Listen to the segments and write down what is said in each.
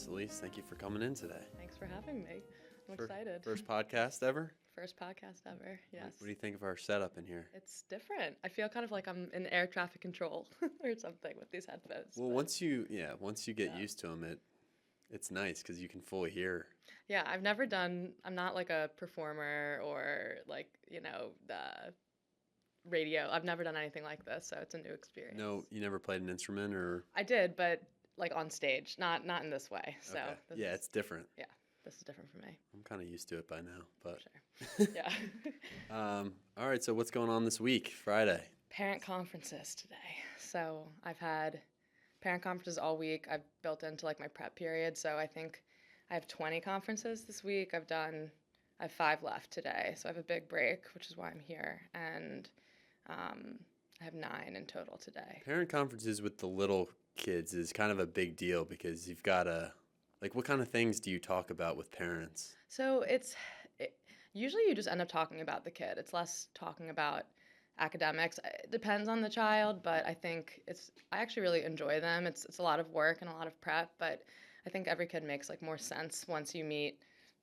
course. Elise, thank you for coming in today. Thanks for having me. I'm excited. First podcast ever? First podcast ever, yes. What do you think of our setup in here? It's different. I feel kind of like I'm in air traffic control or something with these headphones. Well, but once you get used to them, it's nice because you can fully hear. yeah, I'm not like a performer or like, the radio. I've never done anything like this, so it's a new experience. No, you never played an instrument or? I did, but like on stage, not in this way. So Okay. It's different. Yeah, this is different for me. I'm kind of used to it by now, but. Sure. Yeah. All right. So what's going on this week? Friday. Parent conferences today. So I've had parent conferences all week. I've built into like my prep period. So I think I have 20 conferences this week. I have 5 left today. So I have a big break, which is why I'm here. And I have 9 in total today. Parent conferences with the little kids is kind of a big deal because you've got to, like, what kind of things do you talk about with parents? So usually you just end up talking about the kid. It's less talking about academics. It depends on the child, but I think I actually really enjoy them. It's a lot of work and a lot of prep, but I think every kid makes like more sense once you meet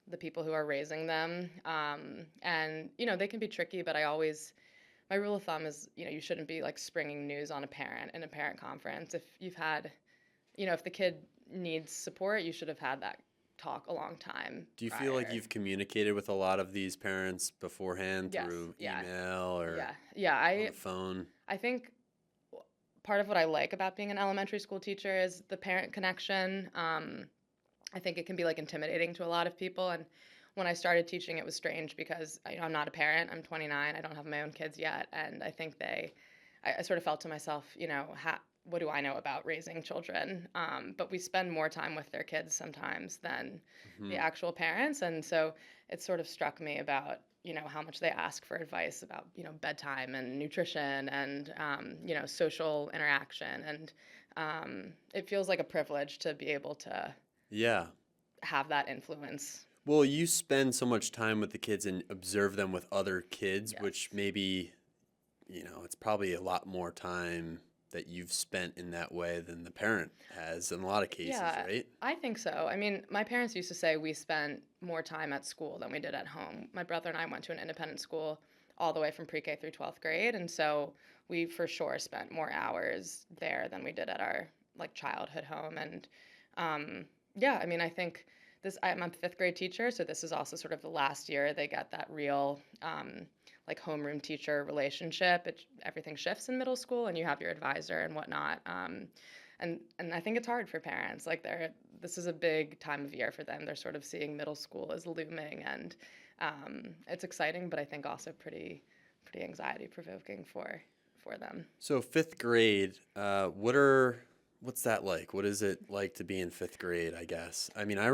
the people who are raising them. And they can be tricky, but my rule of thumb is, you shouldn't be like springing news on a parent in a parent conference. If if the kid needs support, you should have had that talk a long time. Do you feel like you've communicated with a lot of these parents beforehand through email or on the phone? I think part of what I like about being an elementary school teacher is the parent connection. I think it can be like intimidating to a lot of people, and when I started teaching, it was strange because I'm not a parent. I'm 29. I don't have my own kids yet, and I think I sort of felt to myself, what do I know about raising children? But we spend more time with their kids sometimes than the actual parents, and so it sort of struck me about how much they ask for advice about bedtime and nutrition and social interaction, and it feels like a privilege to be able to have that influence. Well, you spend so much time with the kids and observe them with other kids, Yes. which maybe, it's probably a lot more time that you've spent in that way than the parent has in a lot of cases, right? I think so. I mean, my parents used to say we spent more time at school than we did at home. My brother and I went to an independent school all the way from pre-K through 12th grade, and so we for sure spent more hours there than we did at our like childhood home. And I mean, I think I'm a 5th grade teacher, so this is also sort of the last year they get that real like homeroom teacher relationship. Everything shifts in middle school, and you have your advisor and whatnot. And I think it's hard for parents. Like this is a big time of year for them. They're sort of seeing middle school as looming, and it's exciting, but I think also pretty anxiety provoking for them. So 5th grade, what's that like? What is it like to be in 5th grade, I guess? I mean, I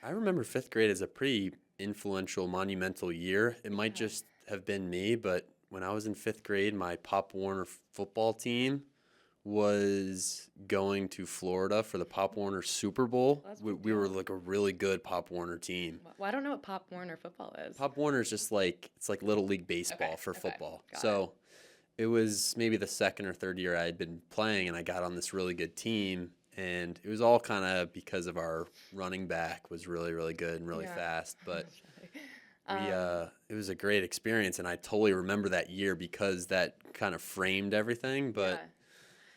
remember 5th grade as a pretty influential, monumental year. It might just have been me, but when I was in 5th grade, my Pop Warner football team was going to Florida for the Pop Warner Super Bowl. We were like a really good Pop Warner team. Well, I don't know what Pop Warner football is. Pop Warner is just like, it's like Little League Baseball for football. So it was maybe the 2nd or 3rd year I had been playing, and I got on this really good team. And it was all kind of because of our running back was really, really good and really fast. But it was a great experience, and I totally remember that year because that kind of framed everything. But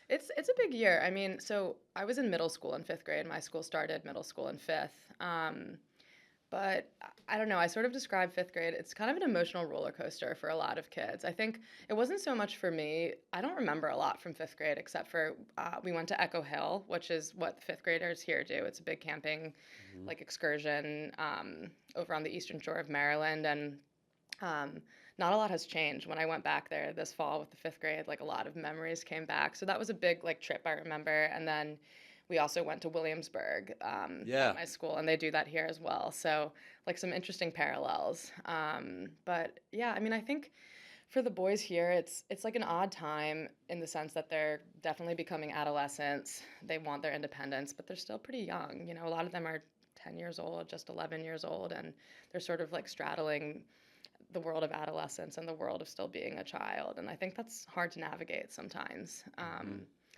it's a big year. I mean, so I was in middle school in 5th grade. My school started middle school in 5th. But I don't know, I sort of describe 5th grade, it's kind of an emotional roller coaster for a lot of kids. I think it wasn't so much for me. I don't remember a lot from 5th grade except for we went to Echo Hill, which is what 5th graders here do. It's a big camping like excursion over on the eastern shore of Maryland, and not a lot has changed. When I went back there this fall with the 5th grade, like a lot of memories came back. So that was a big like trip I remember. And then we also went to Williamsburg at my school, and they do that here as well. So like some interesting parallels. But yeah, I mean, I think for the boys here, it's like an odd time in the sense that they're definitely becoming adolescents. They want their independence, but they're still pretty young. A lot of them are 10 years old, just 11 years old, and they're sort of like straddling the world of adolescence and the world of still being a child. And I think that's hard to navigate sometimes.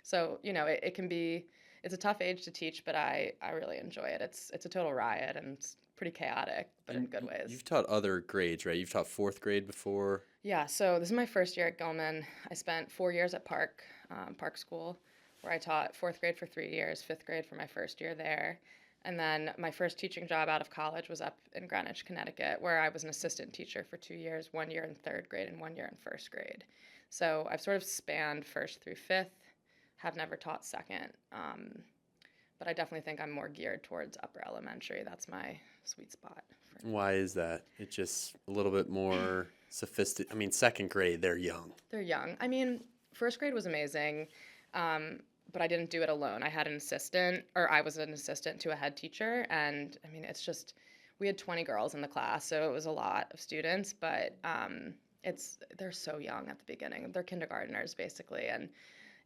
So, it it's a tough age to teach, but I really enjoy it. It's a total riot and it's pretty chaotic, but in And good ways. you've taught other grades, right? You've taught fourth grade before. Yeah, so this is my first year at Gilman. I spent 4 years at Park School, where I taught fourth grade for 3 years, fifth grade for my first year there. And then my first teaching job out of college was up in Greenwich, Connecticut, where I was an assistant teacher for 2 years, 1 year in third grade and 1 year in first grade. So I've sort of spanned first through fifth, have never taught second. But I definitely think I'm more geared towards upper elementary. That's my sweet spot for now. Why is that? It's just a little bit more sophisticated. I mean, second grade, they're young. They're young. I mean, first grade was amazing, but I didn't do it alone. I had an assistant, or I was an assistant to a head teacher, and I mean, it's just we had 20 girls in the class, so it was a lot of students. But they're so young at the beginning. They're kindergartners basically, and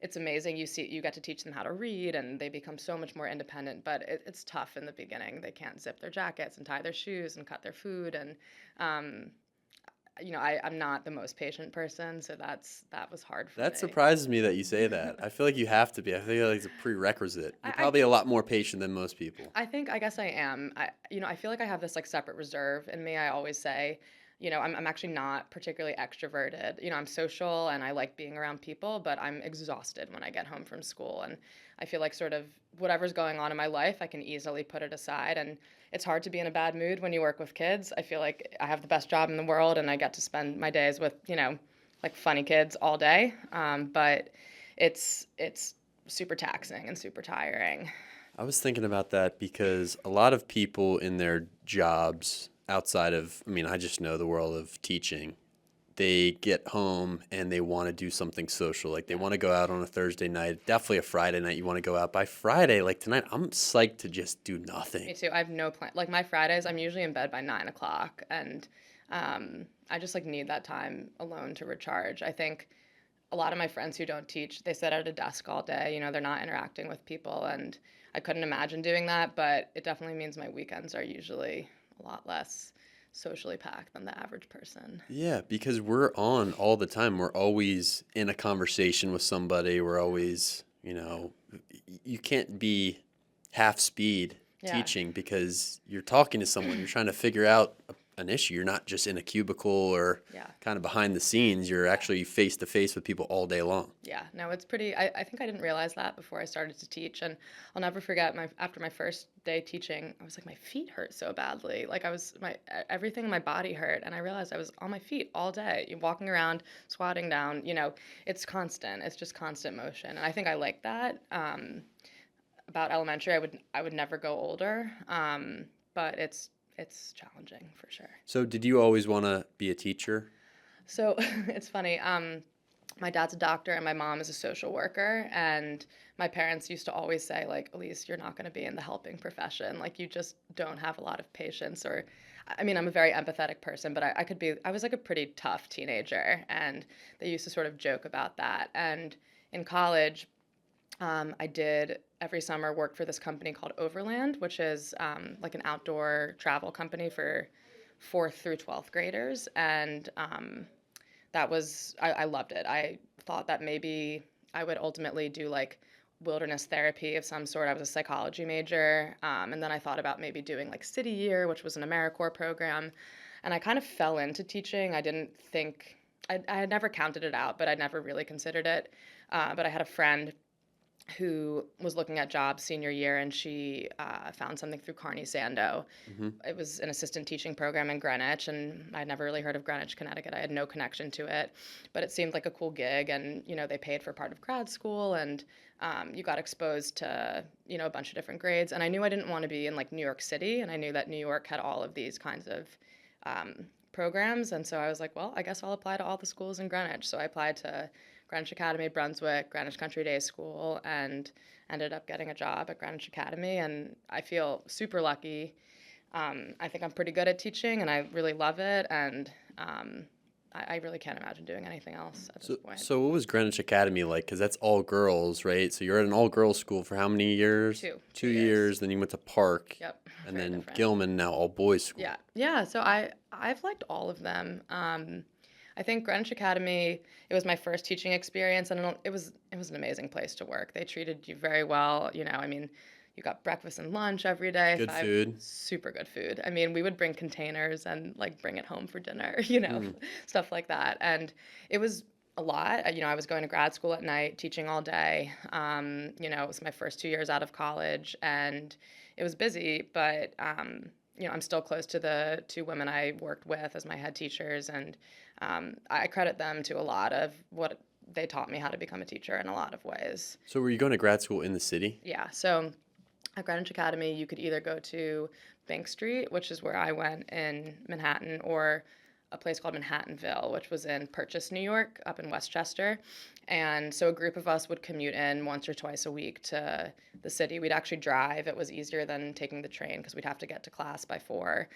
it's amazing. You get to teach them how to read, and they become so much more independent. But it's tough in the beginning. They can't zip their jackets and tie their shoes and cut their food, and um, I'm not the most patient person, so that was hard for That me. surprises me that you say that. I feel like you have to be. I feel like it's a prerequisite. You're I probably a lot more patient than most people. I guess I am. I feel like I have this like separate reserve in me. I always say, I'm actually not particularly extroverted. I'm social and I like being around people, but I'm exhausted when I get home from school. And I feel like sort of whatever's going on in my life, I can easily put it aside. And it's hard to be in a bad mood when you work with kids. I feel like I have the best job in the world and I get to spend my days with, like funny kids all day. But it's super taxing and super tiring. I was thinking about that because a lot of people in their jobs outside of, I mean, I just know the world of teaching, they get home and they want to do something social. Like they want to go out on a Thursday night, definitely a Friday night. You want to go out by Friday. Like tonight, I'm psyched to just do nothing. Me too. I have no plan. Like my Fridays, I'm usually in bed by 9 o'clock, and I just like need that time alone to recharge. I think a lot of my friends who don't teach, they sit at a desk all day. They're not interacting with people, and I couldn't imagine doing that. But it definitely means my weekends are usually a lot less socially packed than the average person. Yeah, because we're on all the time. We're always in a conversation with somebody. We're always, you can't be half speed Yeah. teaching because you're talking to someone. You're trying to figure out an issue. You're not just in a cubicle or Yeah. kind of behind the scenes. You're actually face to face with people all day long. Yeah, no, it's pretty. I think I didn't realize that before I started to teach, and I'll never forget after my first day teaching, I was like, my feet hurt so badly. Like everything in my body hurt, and I realized I was on my feet all day, walking around, squatting down. It's constant. It's just constant motion, and I think I like that. About elementary, I would never go older, but it's challenging for sure. So, did you always want to be a teacher? So it's funny. My dad's a doctor and my mom is a social worker. And my parents used to always say, like, Elise, you're not going to be in the helping profession. Like, you just don't have a lot of patience. Or, I mean, I'm a very empathetic person, but I was like a pretty tough teenager. And they used to sort of joke about that. And in college, I did every summer work for this company called Overland, which is like an outdoor travel company for fourth through 12th graders. And I loved it. I thought that maybe I would ultimately do like wilderness therapy of some sort. I was a psychology major. And then I thought about maybe doing like City Year, which was an AmeriCorps program. And I kind of fell into teaching. I had never counted it out, but I'd never really considered it. But I had a friend who was looking at jobs senior year, and she found something through Carney Sando. Mm-hmm. It was an assistant teaching program in Greenwich, and I'd never really heard of Greenwich, Connecticut. I had no connection to it, but it seemed like a cool gig, and they paid for part of grad school, and you got exposed to a bunch of different grades. And I knew I didn't want to be in like New York City, and I knew that New York had all of these kinds of programs, and so I was like, well, I guess I'll apply to all the schools in Greenwich. So I applied to Greenwich Academy, Brunswick, Greenwich Country Day School, and ended up getting a job at Greenwich Academy. And I feel super lucky. I think I'm pretty good at teaching, and I really love it. And I really can't imagine doing anything else at this point. So what was Greenwich Academy like? Because that's all girls, right? So you're at an all-girls school for how many years? Two years. Then you went to Park. Yep. And then different. Gilman, now all-boys school. Yeah. So I've liked all of them. I think Greenwich Academy, it was my first teaching experience, and it was an amazing place to work. They treated you very well. I mean, you got breakfast and lunch every day, Good five food. super good food. I mean, we would bring containers and like bring it home for dinner, Hmm. stuff like that. And it was a lot. I was going to grad school at night, teaching all day. It was my first 2 years out of college, and it was busy, but I'm still close to the two women I worked with as my head teachers, and I credit them to a lot of what they taught me how to become a teacher in a lot of ways. So were you going to grad school in the city? Yeah, so at Greenwich Academy, you could either go to Bank Street, which is where I went in Manhattan, or a place called Manhattanville, which was in Purchase, New York, up in Westchester. And so a group of us would commute in once or twice a week to the city. We'd actually drive. It was easier than taking the train because we'd have to get to class by 4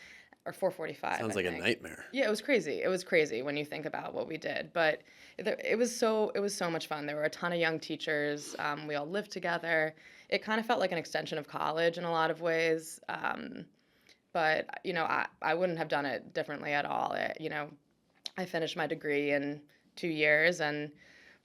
or 4:45, Sounds I like a think. nightmare. Yeah, it was crazy. It was crazy when you think about what we did, but it was so much fun. There were a ton of young teachers. We all lived together. It kind of felt like an extension of college in a lot of ways. But I wouldn't have done it differently at all. I finished my degree in 2 years and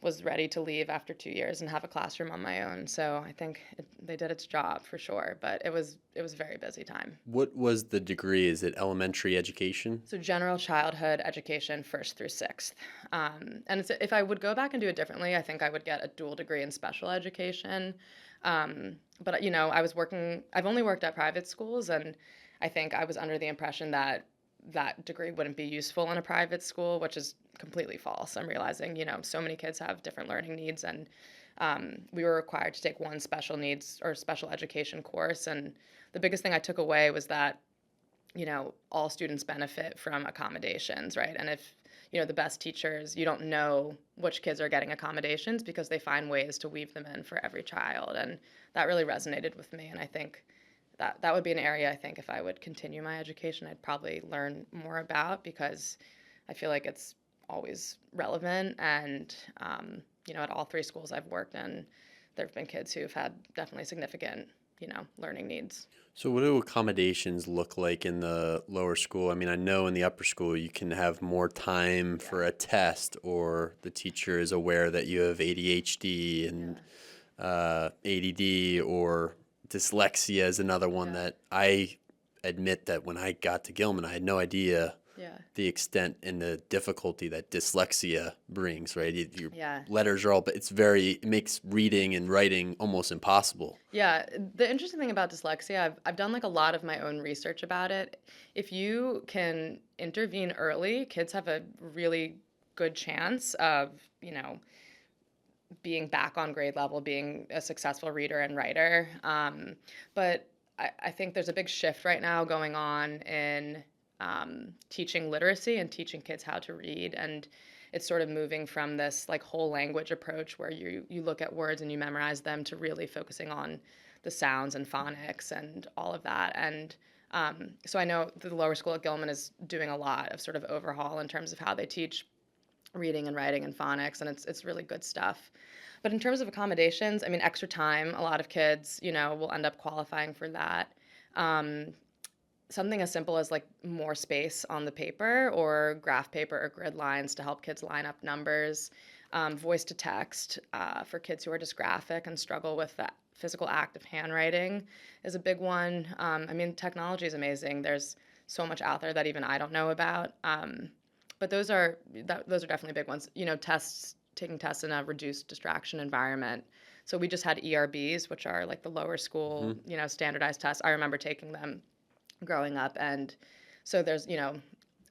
was ready to leave after 2 years and have a classroom on my own. So I think they did its job for sure. But it was a very busy time. What was the degree? Is it elementary education? So general childhood education, first through sixth. And if I would go back and do it differently, I think I would get a dual degree in special education. But I've only worked at private schools, and I think I was under the impression that that degree wouldn't be useful in a private school, which is completely false. I'm realizing, so many kids have different learning needs, and we were required to take one special needs or special education course. And the biggest thing I took away was that all students benefit from accommodations, right? And if, the best teachers, you don't know which kids are getting accommodations because they find ways to weave them in for every child. And that really resonated with me. And I think that would be an area I think if I would continue my education, I'd probably learn more about because I feel like it's always relevant. And, at all three schools I've worked in, there have been kids who've had definitely significant, learning needs. So what do accommodations look like in the lower school? I mean, I know in the upper school you can have more time Yeah. for a test, or the teacher is aware that you have ADHD and Yeah. ADD, or dyslexia is another one Yeah. that I admit that when I got to Gilman, I had no idea Yeah. the extent and the difficulty that dyslexia brings, right? Your Yeah. letters are all, but it makes reading and writing almost impossible. Yeah, the interesting thing about dyslexia, I've done like a lot of my own research about it. If you can intervene early, kids have a really good chance of, being back on grade level, being a successful reader and writer. But I think there's a big shift right now going on in teaching literacy and teaching kids how to read. And it's sort of moving from this like whole language approach where you look at words and you memorize them to really focusing on the sounds and phonics and all of that. And so I know the lower school at Gilman is doing a lot of sort of overhaul in terms of how they teach reading and writing and phonics, and it's really good stuff. But in terms of accommodations, I mean, extra time, a lot of kids, will end up qualifying for that. Um, Something as simple as like more space on the paper or graph paper or grid lines to help kids line up numbers. Voice to text for kids who are dysgraphic and struggle with that physical act of handwriting is a big one. I mean, technology is amazing. There's so much out there that even I don't know about. But those are definitely big ones. Taking tests in a reduced distraction environment. So we just had ERBs, which are like the lower school, Hmm. standardized tests. I remember taking them growing up, and so there's a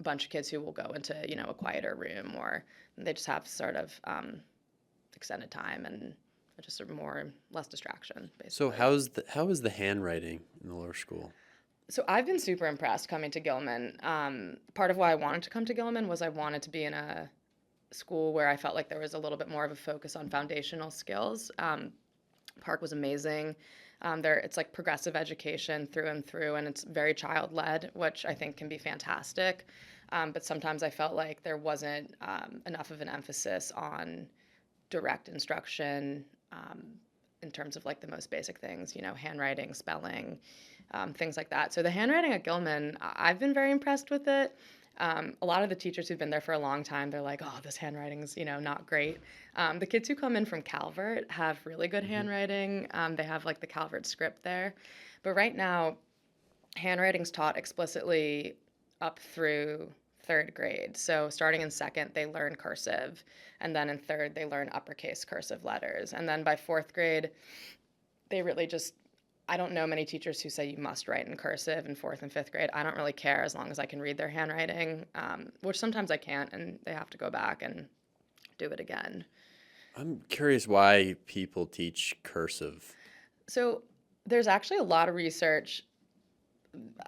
bunch of kids who will go into a quieter room, or they just have sort of extended time and just sort of less distraction, So basically. how is the handwriting in the lower school? So I've been super impressed coming to Gilman. Part of why I wanted to come to Gilman was I wanted to be in a school where I felt like there was a little bit more of a focus on foundational skills. Park was amazing. It's like progressive education through and through, and it's very child-led, which I think can be fantastic. But sometimes I felt like there wasn't enough of an emphasis on direct instruction in terms of like the most basic things, handwriting, spelling, things like that. So the handwriting at Gilman, I've been very impressed with it. A lot of the teachers who've been there for a long time, they're like, oh, this handwriting's, not great. The kids who come in from Calvert have really good Hmm. handwriting. They have like the Calvert script there. But right now, handwriting's taught explicitly up through third grade. So starting in second, they learn cursive. And then in third, they learn uppercase cursive letters. And then by fourth grade, they really just, I don't know many teachers who say you must write in cursive in fourth and fifth grade. I don't really care as long as I can read their handwriting, which sometimes I can't, and they have to go back and do it again. I'm curious why people teach cursive. So there's actually a lot of research.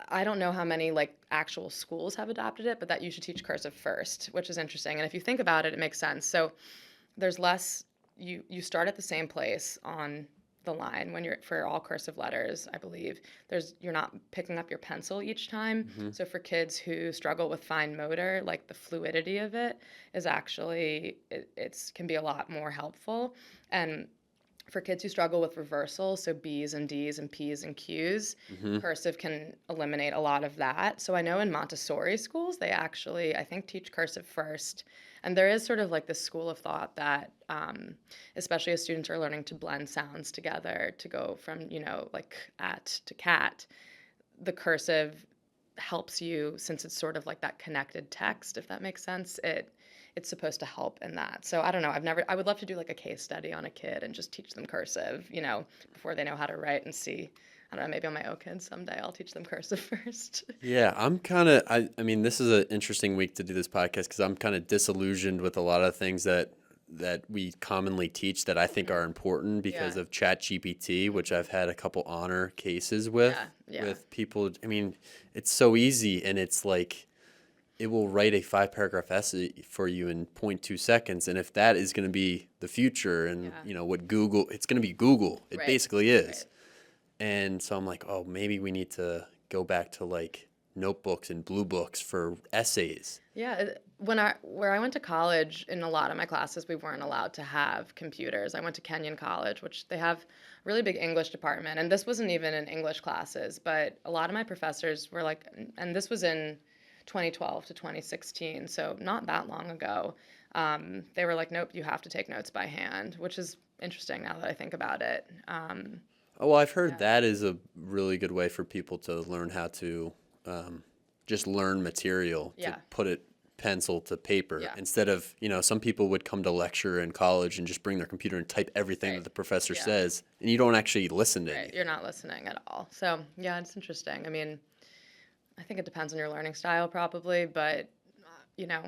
I don't know how many like actual schools have adopted it, but that you should teach cursive first, which is interesting. And if you think about it, it makes sense. So there's less you start at the same place on the line when you're for all cursive letters, I believe. You're not picking up your pencil each time. Hmm. So for kids who struggle with fine motor, like the fluidity of it is actually it's can be a lot more helpful. And for kids who struggle with reversal, so B's and D's and P's and Q's, Hmm. cursive can eliminate a lot of that. So I know in Montessori schools, they actually, I think, teach cursive first. And there is sort of like this school of thought that, especially as students are learning to blend sounds together to go from, like at to cat, the cursive helps you since it's sort of like that connected text, if that makes sense. It's supposed to help in that. So I don't know. I would love to do like a case study on a kid and just teach them cursive, before they know how to write and see. I don't know, maybe on my own kids someday I'll teach them cursive first. Yeah, I'm kind of, I mean, this is an interesting week to do this podcast because I'm kind of disillusioned with a lot of things that we commonly teach that I think are important because Yeah. of Chat GPT, which I've had a couple honor cases Yeah. with people. I mean, it's so easy and it's like it will write a 5 paragraph essay for you in 0.2 seconds. And if that is going to be the future and, Yeah. what Google, it's going to be Google. It Right. basically is. Right. And so I'm like, oh, maybe we need to go back to like notebooks and blue books for essays. Yeah, where I went to college, in a lot of my classes, we weren't allowed to have computers. I went to Kenyon College, which they have a really big English department, and this wasn't even in English classes, but a lot of my professors were like, and this was in 2012 to 2016, so not that long ago. They were like, nope, you have to take notes by hand, which is interesting now that I think about it. Oh, well, I've heard Yeah, that is a really good way for people to learn how to just learn material, to yeah, put it pencil to paper yeah, instead of, some people would come to lecture in college and just bring their computer and type everything that right, the professor yeah, says, and you don't actually listen to right. You're anything. not listening at all. So yeah, it's interesting. I mean, I think it depends on your learning style probably, but you know,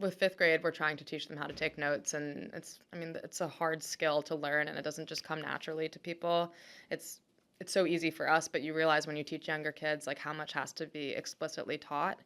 with fifth grade, we're trying to teach them how to take notes, and I mean, it's a hard skill to learn, and it doesn't just come naturally to people. It's it's so easy for us, but you realize when you teach younger kids, like how much has to be explicitly taught.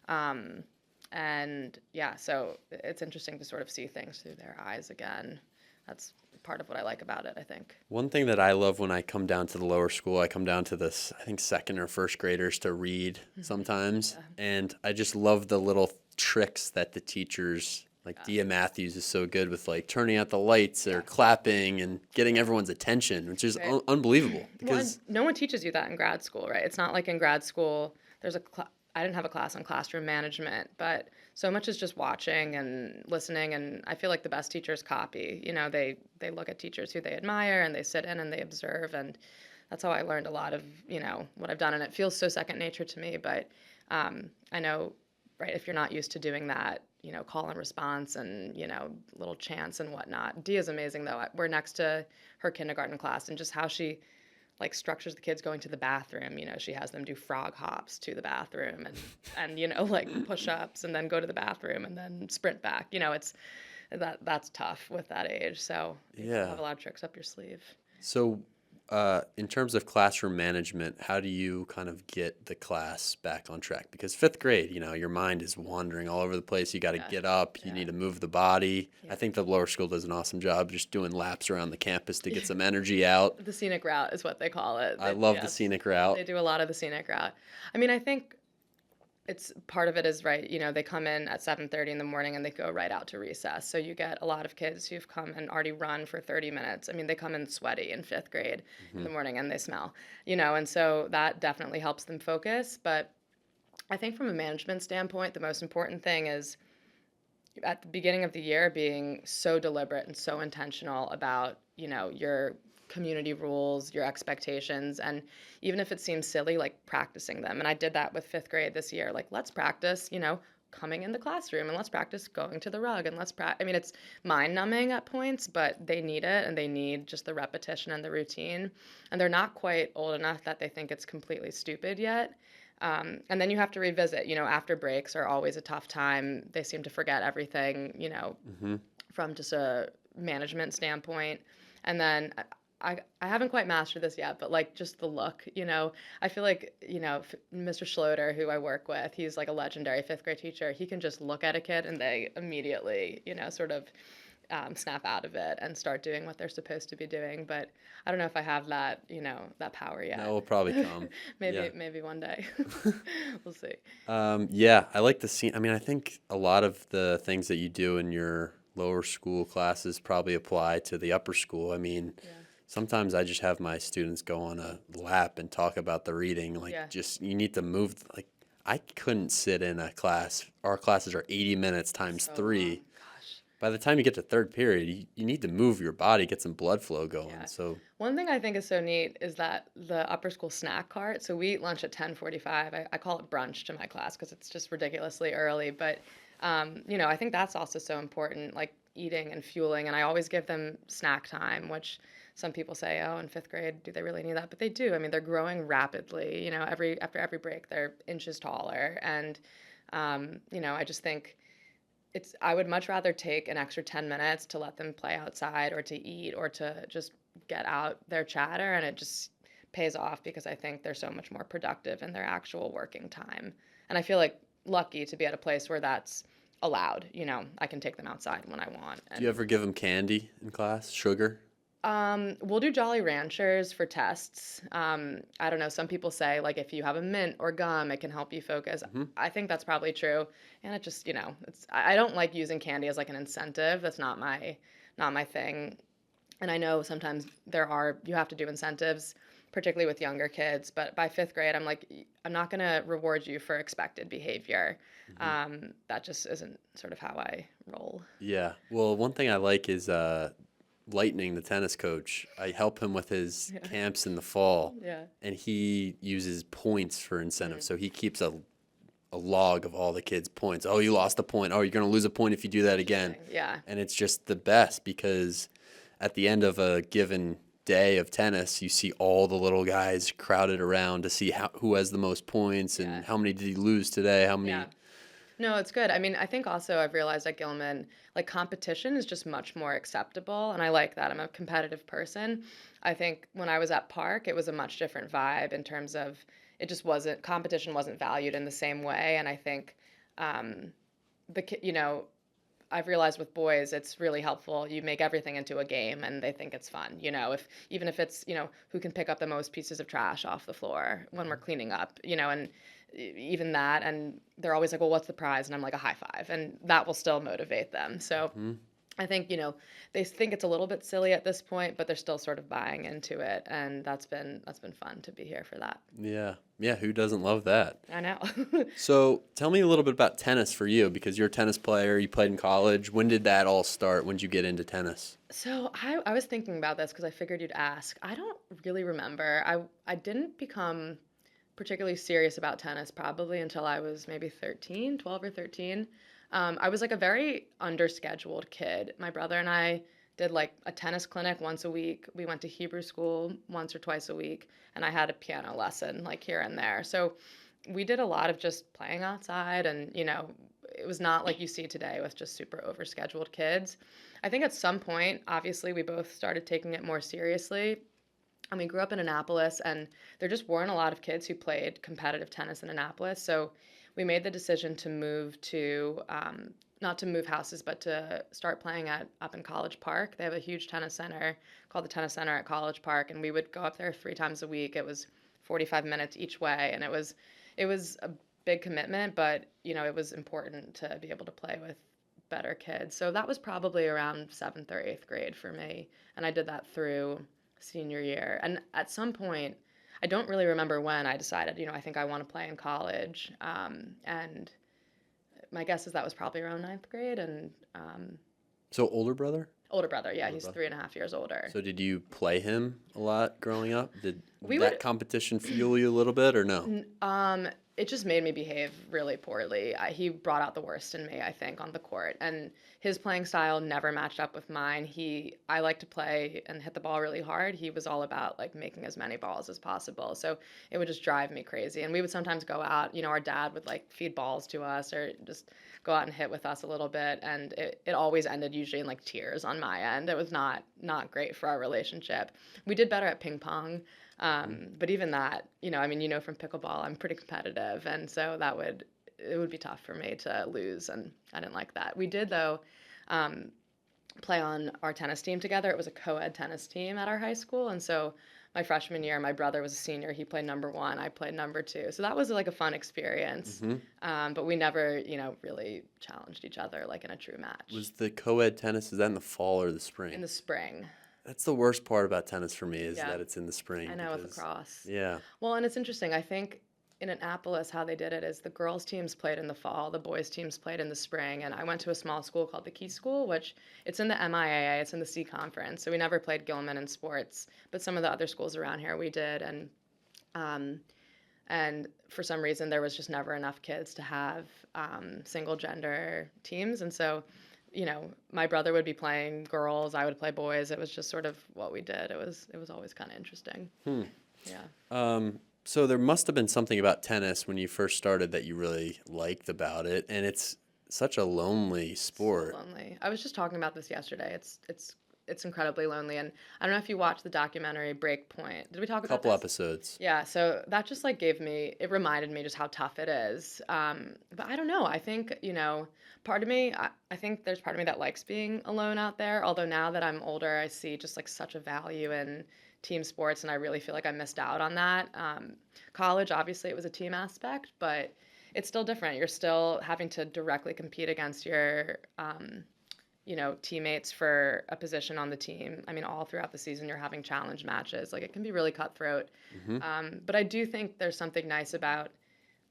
Um, and yeah, so it's interesting to sort of see things through their eyes again. That's part of what I like about it, I think. One thing that I love when I come down to the lower school, I come down to this, I think, second or first graders to read sometimes. Yeah, And I just love the little tricks that the teachers, like yeah, Dia Matthews is so good with, like turning out the lights or yeah. clapping and getting everyone's attention, which is Right. unbelievable Well, and because, no one teaches you that in grad school, right? It's not like in grad school, I didn't have a class on classroom management, but so much is just watching and listening. And I feel like the best teachers copy. They look at teachers who they admire and they sit in and they observe. And that's how I learned a lot of, what I've done. And it feels so second nature to me. But I know, right, if you're not used to doing that, call and response and, little chants and whatnot. Dia's amazing, though. We're next to her kindergarten class and just how she like structures the kids going to the bathroom. She has them do frog hops to the bathroom and like push-ups and then go to the bathroom and then sprint back. That's tough with that age. So you gotta yeah. have a lot of tricks up your sleeve. So, in terms of classroom management, how do you kind of get the class back on track? Because fifth grade, your mind is wandering all over the place. You got to Yeah. get up, you Yeah. need to move the body. Yeah. I think the lower school does an awesome job just doing laps around the campus to get some energy out. The scenic route is what they call it. I love the Yes, scenic route. they do a lot of the scenic route. I mean, I think it's part of it is right. They come in at 7:30 in the morning and they go right out to recess. So you get a lot of kids who've come and already run for 30 minutes. I mean, they come in sweaty in fifth grade in Hmm. the morning and they smell, and so that definitely helps them focus. But I think from a management standpoint, the most important thing is at the beginning of the year being so deliberate and so intentional about, your community rules, your expectations, and even if it seems silly, like practicing them. And I did that with fifth grade this year. Like, let's practice, coming in the classroom, and let's practice going to the rug, and I mean, it's mind numbing at points, but they need it, and they need just the repetition and the routine. And they're not quite old enough that they think it's completely stupid yet. And then you have to revisit, after breaks are always a tough time. They seem to forget everything, Hmm. from just a management standpoint. And then I haven't quite mastered this yet, but like just the look, I feel like, Mr. Schloter, who I work with, he's like a legendary fifth grade teacher. He can just look at a kid and they immediately, sort of snap out of it and start doing what they're supposed to be doing. But I don't know if I have that, that power That yet. will probably come. Yeah. Maybe one day. We'll see. Yeah, I like the scene. I mean, I think a lot of the things that you do in your lower school classes probably apply to the upper school. I mean, Yeah. sometimes I just have my students go on a lap and talk about the reading. Like, Yeah. just you need to move. Like, I couldn't sit in a class. Our classes are 80 minutes times So long. three. Gosh. By the time you get to third period, you need to move your body, get some blood flow going. Yeah. So, One thing I think is so neat is that the upper school snack cart. So we eat lunch at 10:45. I call it brunch to my class because it's just ridiculously early. But I think that's also so important, like eating and fueling. And I always give them snack time, which some people say, oh, in fifth grade, do they really need that? But they do. I mean, they're growing rapidly. After every break, they're inches taller. And I just think I would much rather take an extra 10 minutes to let them play outside or to eat or to just get out their chatter, and it just pays off because I think they're so much more productive in their actual working time. And I feel like lucky to be at a place where that's allowed. I can take them outside when I want. do you And ever give them candy in class? Sugar? we'll do Jolly Ranchers for tests. I don't know. Some people say like if you have a mint or gum, it can help you focus. Hmm. I think that's probably true. And it just, I don't like using candy as like an incentive. That's not my thing. And I know sometimes you have to do incentives, particularly with younger kids. But by fifth grade, I'm like, I'm not going to reward you for expected behavior. Hmm. That just isn't sort of how I roll. Yeah. Well, one thing I like is Lightning, the tennis coach. I help him with his Yeah. camps in the fall, Yeah. and he uses points for Mm, incentives. So he keeps a log of all the kids' points. Oh, you lost a point. Oh, you're going to lose a point if you do that again. interesting. Yeah. And it's just the best because at the end of a given day of tennis, you see all the little guys crowded around to see who has the most points Yeah. and how many did he lose today, how Yeah. many. No, it's good. I mean, I think also I've realized at Gilman, like competition is just much more acceptable. And I like that. I'm a competitive person. I think when I was at Park, it was a much different vibe in terms of competition wasn't valued in the same way. And I think, um, I've realized with boys, it's really helpful. You make everything into a game and they think it's fun. Even if it's, who can pick up the most pieces of trash off the floor when we're cleaning up, and even that. And they're always like, well, what's the prize? And I'm like, a high five. And that will still motivate them. So Hmm. I think, they think it's a little bit silly at this point, but they're still sort of buying into it. And that's been fun to be here for that. Yeah. Yeah. Who doesn't love that? I know. So tell me a little bit about tennis for you because you're a tennis player. You played in college. When did that all start? When did you get into tennis? So I was thinking about this because I figured you'd ask. I don't really remember. I didn't become particularly serious about tennis probably until I was maybe 13, 12 or 13. I was like a very underscheduled kid. My brother and I did like a tennis clinic once a week. We went to Hebrew school once or twice a week, and I had a piano lesson like here and there. So we did a lot of just playing outside, and it was not like you see today with just super overscheduled kids. I think at some point, obviously, we both started taking it more seriously. And we grew up in Annapolis, and there just weren't a lot of kids who played competitive tennis in Annapolis. So we made the decision to move to, not to move houses, but to start playing up in College Park. They have a huge tennis center called the Tennis Center at College Park, and we would go up there 3 times a week. It was 45 minutes each way, and it was a big commitment, but it was important to be able to play with better kids. So that was probably around seventh or eighth grade for me, and I did that through senior year. And at some point, I don't really remember when I decided, I think I want to play in college. And my guess is that was probably around ninth grade. And So older brother? older brother, yeah, Older he's brother. 3.5 years older. So did you play him a lot growing up? Did We that would competition fuel you a little bit or no? It just made me behave really poorly. He brought out the worst in me, I think, on the court. And his playing style never matched up with mine. I like to play and hit the ball really hard. He was all about like making as many balls as possible. So it would just drive me crazy. And we would sometimes go out, our dad would like feed balls to us or just go out and hit with us a little bit. And it always ended usually in like tears on my end. It was not great for our relationship. We did better at ping pong. But even that, from pickleball, I'm pretty competitive, and so it would be tough for me to lose, and I didn't like that. We did though, play on our tennis team together. It was a co-ed tennis team at our high school, and so my freshman year, my brother was a senior. He played number one. I played number two. So that was like a fun experience. But we never, really challenged each other like in a true match. Was the co-ed tennis, is that in the fall or the spring? In the spring. That's the worst part about tennis for me is Yeah. that it's in the spring. I know, with lacrosse. Yeah. Well, and it's interesting. I think in Annapolis, how they did it is the girls' teams played in the fall, the boys' teams played in the spring. And I went to a small school called the Key School, which it's in the MIAA, it's in the C Conference. So we never played Gilman in sports, but some of the other schools around here we did. And for some reason, there was just never enough kids to have single gender teams. And so, my brother would be playing girls, I would play boys. It was just sort of what we did. It was always kind of interesting. Yeah. So there must have been something about tennis when you first started that you really liked about it, and it's such a lonely sport. So lonely. I was just talking about this yesterday. It's incredibly lonely, and I don't know if you watched the documentary Breakpoint. Did we talk about Couple this? episodes. Yeah, so that just like it reminded me just how tough it is. But I don't know. I think, part of me, I think there's part of me that likes being alone out there. Although now that I'm older, I see just like such a value in team sports, and I really feel like I missed out on that. College, obviously, it was a team aspect, but it's still different. You're still having to directly compete against your teammates for a position on the team. I mean, all throughout the season, you're having challenge matches. Like, it can be really cutthroat. But I do think there's something nice about,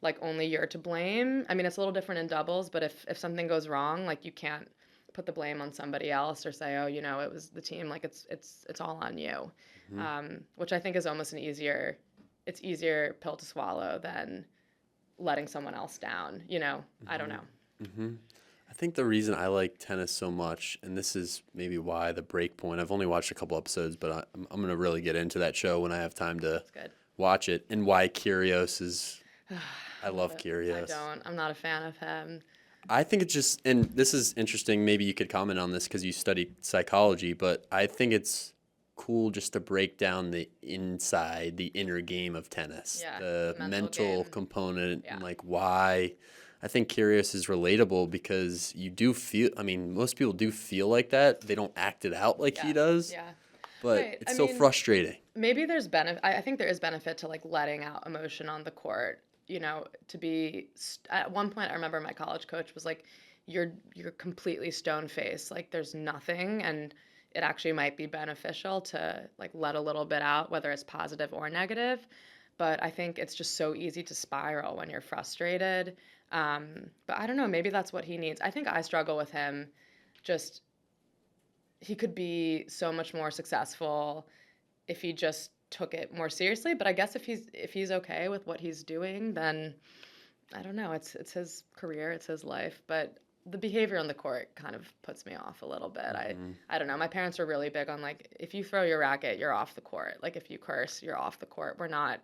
like, only you're to blame. I mean, it's a little different in doubles, but if something goes wrong, like, you can't put the blame on somebody else or say, oh, it was the team. Like, it's all on you, which I think is almost easier pill to swallow than letting someone else down. I don't know. I think the reason I like tennis so much, and this is maybe why the Breakpoint, I've only watched a couple episodes, but I'm going to really get into that show when I have time to watch it, and why Kyrgios is, I love Kyrgios. I'm not a fan of him. I think it's just, and this is interesting, maybe you could comment on this because you studied psychology, but I think it's cool just to break down the inner game of tennis, the mental component, and like why. I think Kyrgios is relatable because you do feel, most people do feel like that. They don't act it out like he does. Yeah. But it's so frustrating. Maybe there's benefit. I think there is benefit to like letting out emotion on the court. To be at one point, I remember my college coach was like, "You're completely stone faced. Like there's nothing," and it actually might be beneficial to like let a little bit out, whether it's positive or negative. But I think it's just so easy to spiral when you're frustrated. But I don't know, maybe that's what he needs. I think I struggle with him. Just, he could be so much more successful if he just took it more seriously. But I guess if he's okay with what he's doing, then I don't know. It's his career, it's his life. But the behavior on the court kind of puts me off a little bit. I don't know. My parents were really big on like, if you throw your racket, you're off the court. Like if you curse, you're off the court. We're not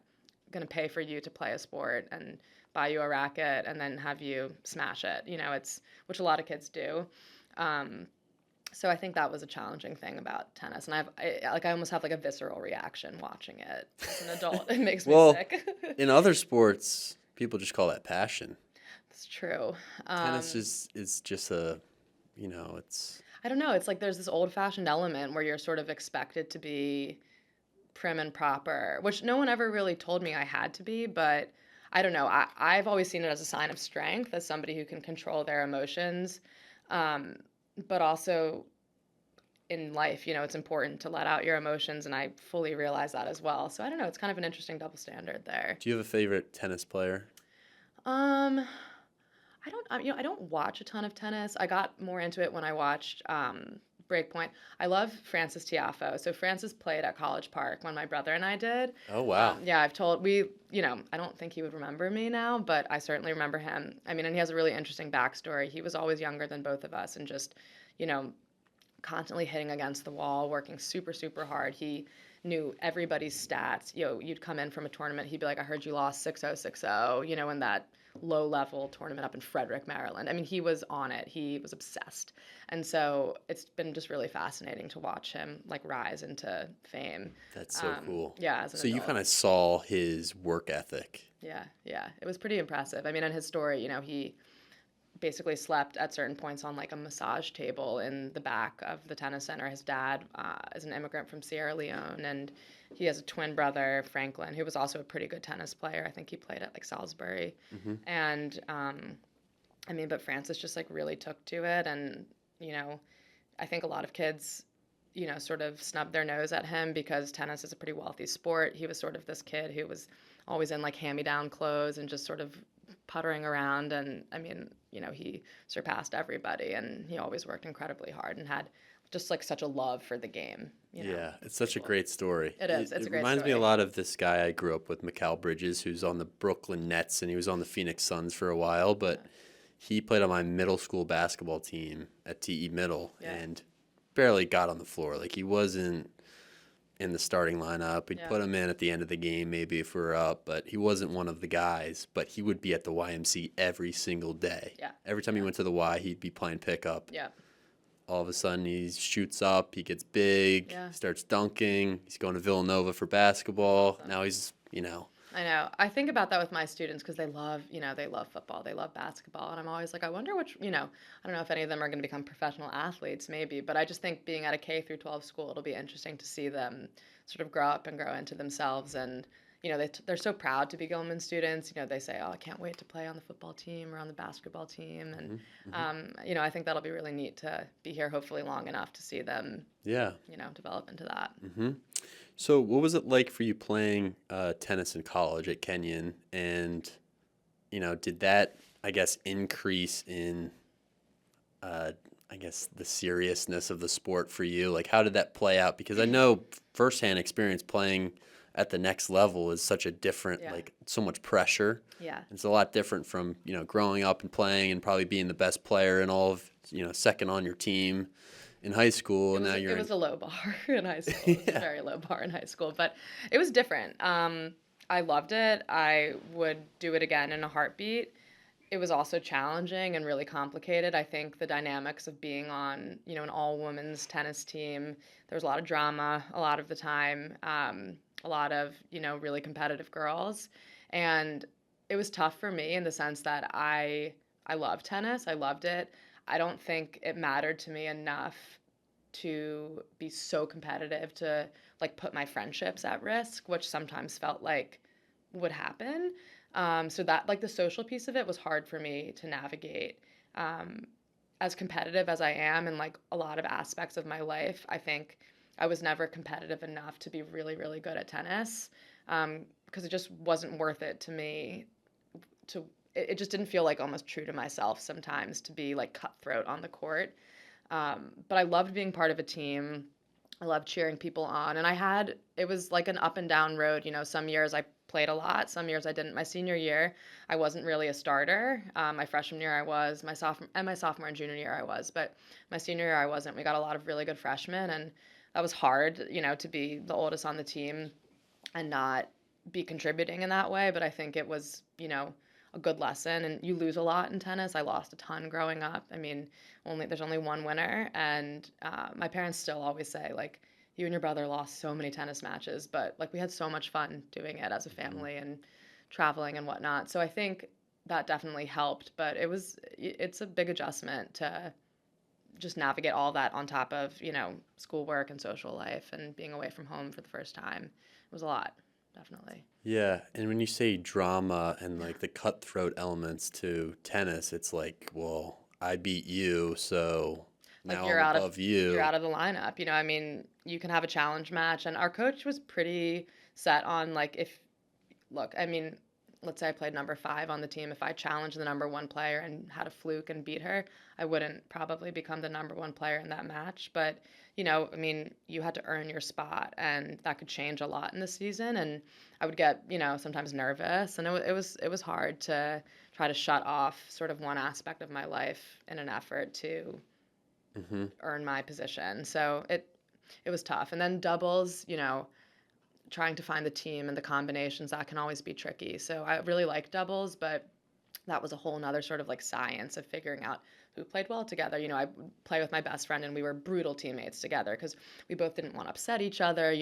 going to pay for you to play a sport and buy you a racket and then have you smash it. It's which a lot of kids do. So I think that was a challenging thing about tennis, and I almost have like a visceral reaction watching it as an adult. It makes me sick. In other sports, people just call that passion. That's true. Tennis is just it's. I don't know. It's like there's this old-fashioned element where you're sort of expected to be prim and proper, which no one ever really told me I had to be, but I don't know. I've always seen it as a sign of strength, as somebody who can control their emotions. But also, in life, it's important to let out your emotions, and I fully realize that as well. So I don't know, it's kind of an interesting double standard there. Do you have a favorite tennis player? Um, I don't, I don't watch a ton of tennis. I got more into it when I watched Breakpoint. I love Francis Tiafoe. So Francis played at College Park when my brother and I did. Oh, wow. Yeah, I don't think he would remember me now, but I certainly remember him. I mean, and he has a really interesting backstory. He was always younger than both of us, and just, you know, constantly hitting against the wall, working super, super hard. He knew everybody's stats. You'd come in from a tournament, he'd be like, I heard you lost 6-0, 6-0, in that low level tournament up in Frederick, Maryland. I mean, he was on it. He was obsessed. And so it's been just really fascinating to watch him like rise into fame. That's so cool. Yeah, as an So you adult. kind of saw his work ethic. Yeah, yeah. It was pretty impressive. I mean, in his story, he basically slept at certain points on like a massage table in the back of the tennis center. His dad is an immigrant from Sierra Leone, and he has a twin brother, Franklin, who was also a pretty good tennis player. I think he played at like Salisbury. And I mean, but Francis just like really took to it, and I think a lot of kids sort of snubbed their nose at him because tennis is a pretty wealthy sport. He was sort of this kid who was always in like hand-me-down clothes and just sort of puttering around. And I mean, he surpassed everybody, and he always worked incredibly hard and had just like such a love for the game. Yeah, it's such a great story. It is. It's a great reminds me a story. lot of this guy I grew up with, Mikal Bridges, who's on the Brooklyn Nets, and he was on the Phoenix Suns for a while, but he played on my middle school basketball team at TE Middle and barely got on the floor. Like, he wasn't in the starting lineup. We'd put him in at the end of the game, maybe if we were up, but he wasn't one of the guys. But he would be at the YMC every single day. Yeah. Every time he went to the Y, he'd be playing pickup. Yeah. All of a sudden, he shoots up, he gets big, he starts dunking, he's going to Villanova for basketball. Now he's, I know. I think about that with my students because they love football, they love basketball, and I'm always like, I wonder which, I don't know if any of them are going to become professional athletes, maybe, but I just think being at a K through 12 school, it'll be interesting to see them sort of grow up and grow into themselves. And they're so proud to be Gilman students. They say, oh, I can't wait to play on the football team or on the basketball team. And, I think that'll be really neat to be here hopefully long enough to see them, develop into that. So what was it like for you playing tennis in college at Kenyon? And, did that, I guess, increase in, the seriousness of the sport for you? Like, how did that play out? Because I know firsthand experience playing at the next level is such a different, so much pressure. Yeah. It's a lot different from, growing up and playing and probably being the best player and all of, second on your team in high school. It was a low bar in high school. It was a very low bar in high school, but it was different. I loved it. I would do it again in a heartbeat. It was also challenging and really complicated. I think the dynamics of being on, an all-women's tennis team, there was a lot of drama a lot of the time, a lot of, really competitive girls. And it was tough for me in the sense that I love tennis. I loved it. I don't think it mattered to me enough to be so competitive to like put my friendships at risk, which sometimes felt like would happen. So that like the social piece of it was hard for me to navigate. As competitive as I am in like a lot of aspects of my life, I think I was never competitive enough to be really, really good at tennis because it just wasn't worth it to me it just didn't feel like almost true to myself sometimes to be like cutthroat on the court. But I loved being part of a team. I loved cheering people on. And it was like an up and down road. Some years I played a lot, some years I didn't. My senior year, I wasn't really a starter. My freshman year I was, my sophomore and junior year I was, but my senior year I wasn't. We got a lot of really good freshmen, and that was hard, to be the oldest on the team and not be contributing in that way. But I think it was, a good lesson. And you lose a lot in tennis. I lost a ton growing up. I mean, there's only one winner, and my parents still always say like, you and your brother lost so many tennis matches, but like we had so much fun doing it as a family and traveling and whatnot. So I think that definitely helped, but it's a big adjustment to just navigate all that on top of schoolwork and social life and being away from home for the first time. It was a lot. Definitely. Yeah, and when you say drama and like the cutthroat elements to tennis, it's like, well, I beat you, so like now I'm above you're you. out of the lineup. I mean, you can have a challenge match, and our coach was pretty set on like if look, I mean, let's say I played number 5 on the team. If I challenged the number 1 player and had a fluke and beat her, I wouldn't probably become the number 1 player in that match. But, I mean, you had to earn your spot, and that could change a lot in the season. And I would get, sometimes nervous, and it was hard to try to shut off sort of one aspect of my life in an effort to Hmm. earn my position. So it was tough. And then doubles, trying to find the team and the combinations, that can always be tricky. So I really like doubles, but that was a whole nother sort of like science of figuring out who played well together. I would play with my best friend, and we were brutal teammates together because we both didn't want to upset each other.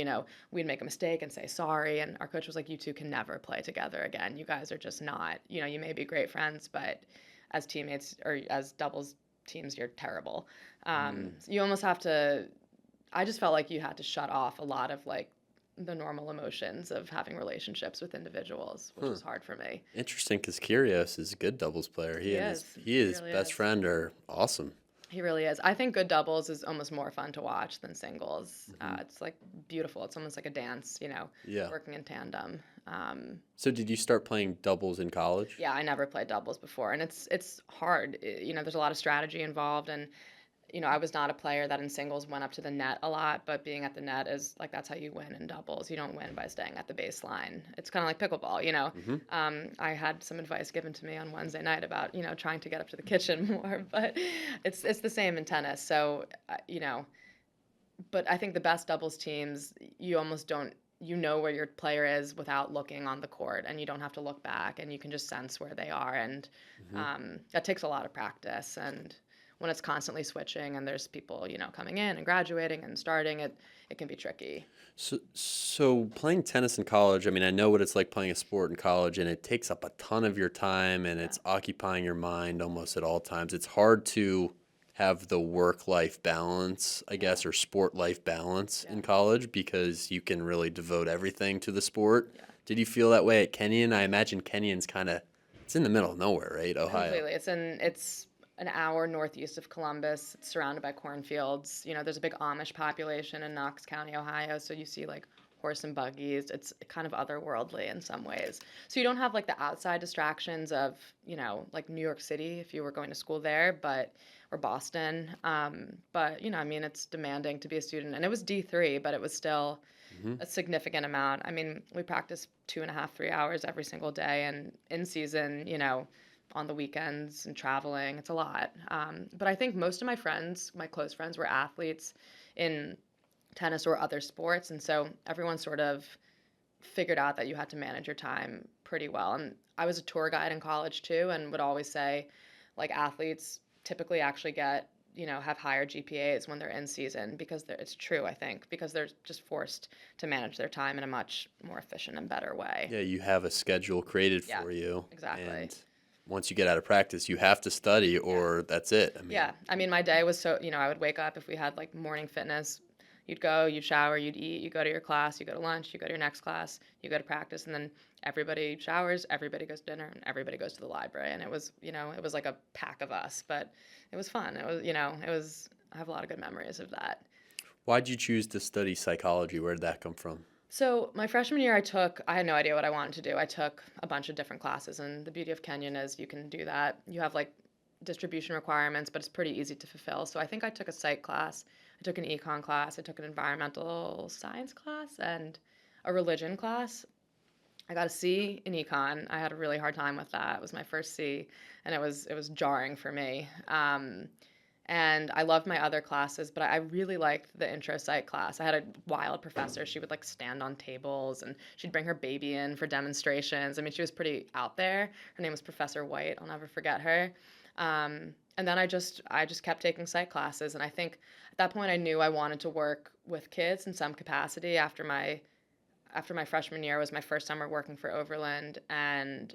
We'd make a mistake and say sorry, and our coach was like, "You two can never play together again. You guys are just not. You may be great friends, but as teammates or as doubles teams, you're terrible." You almost have to. I just felt like you had to shut off a lot of like the normal emotions of having relationships with individuals, which Huh. was hard for me. Interesting, because Kyrgios is a good doubles player. He is. He He his really best is. friend are awesome. He really is. I think good doubles is almost more fun to watch than singles. Hmm. It's like beautiful. It's almost like a dance, Yeah. working in tandem. So did you start playing doubles in college? Yeah, I never played doubles before, and it's hard. There's a lot of strategy involved, and I was not a player that in singles went up to the net a lot, but being at the net is like that's how you win in doubles. You don't win by staying at the baseline. It's kind of like pickleball. Hmm. I had some advice given to me on Wednesday night about trying to get up to the kitchen more, but it's the same in tennis. So but I think the best doubles teams, you almost don't. You know where your player is without looking on the court, and you don't have to look back, and you can just sense where they are, and Hmm. that takes a lot of practice. And when it's constantly switching and there's people, coming in and graduating and starting, it can be tricky. So playing tennis in college, I mean, I know what it's like playing a sport in college, and it takes up a ton of your time, and Yeah. it's occupying your mind almost at all times. It's hard to have the work-life balance, I Yeah. guess, or sport-life balance Yeah. in college because you can really devote everything to the sport. Yeah. Did you feel that way at Kenyon? I imagine Kenyon's kind of it's in the middle of nowhere, right? Ohio. Completely. It's an hour northeast of Columbus. It's surrounded by cornfields. There's a big Amish population in Knox County, Ohio, so you see like horse and buggies. It's kind of otherworldly in some ways. So you don't have like the outside distractions of, like New York City if you were going to school there, or Boston. But I mean, it's demanding to be a student, and it was D3, but it was still Hmm. a significant amount. I mean, we practiced 2.5, 3 hours every single day, and in season, on the weekends and traveling, it's a lot. But I think most of my friends, my close friends, were athletes in tennis or other sports, and so everyone sort of figured out that you had to manage your time pretty well. And I was a tour guide in college too, and would always say, like athletes typically actually get have higher GPAs when they're in season because it's true, I think, because they're just forced to manage their time in a much more efficient and better way. Yeah, you have a schedule created Yeah, for you, exactly. and once you get out of practice, you have to study Yeah. or that's it. I mean, Yeah. I mean, my day was so, I would wake up if we had like morning fitness. You'd go, you'd shower, you'd eat, you go to your class, you go to lunch, you go to your next class, you go to practice, and then everybody showers, everybody goes to dinner, and everybody goes to the library. And it was, it was like a pack of us, but it was fun. It was, I have a lot of good memories of that. why'd you choose to study psychology? Where did that come from? So my freshman year, I had no idea what I wanted to do. I took a bunch of different classes, and the beauty of Kenyon is you can do that. You have like distribution requirements, but it's pretty easy to fulfill. So I think I took a psych class, I took an econ class, I took an environmental science class, and a religion class. I got a C in econ. I had a really hard time with that. It was my first C, and it was jarring for me. And I loved my other classes, but I really liked the intro psych class. I had a wild professor. She would like stand on tables, and she'd bring her baby in for demonstrations. I mean, she was pretty out there. Her name was Professor White. I'll never forget her. And then I just kept taking psych classes, and I think at that point I knew I wanted to work with kids in some capacity. After my freshman year was my first summer working for Overland, and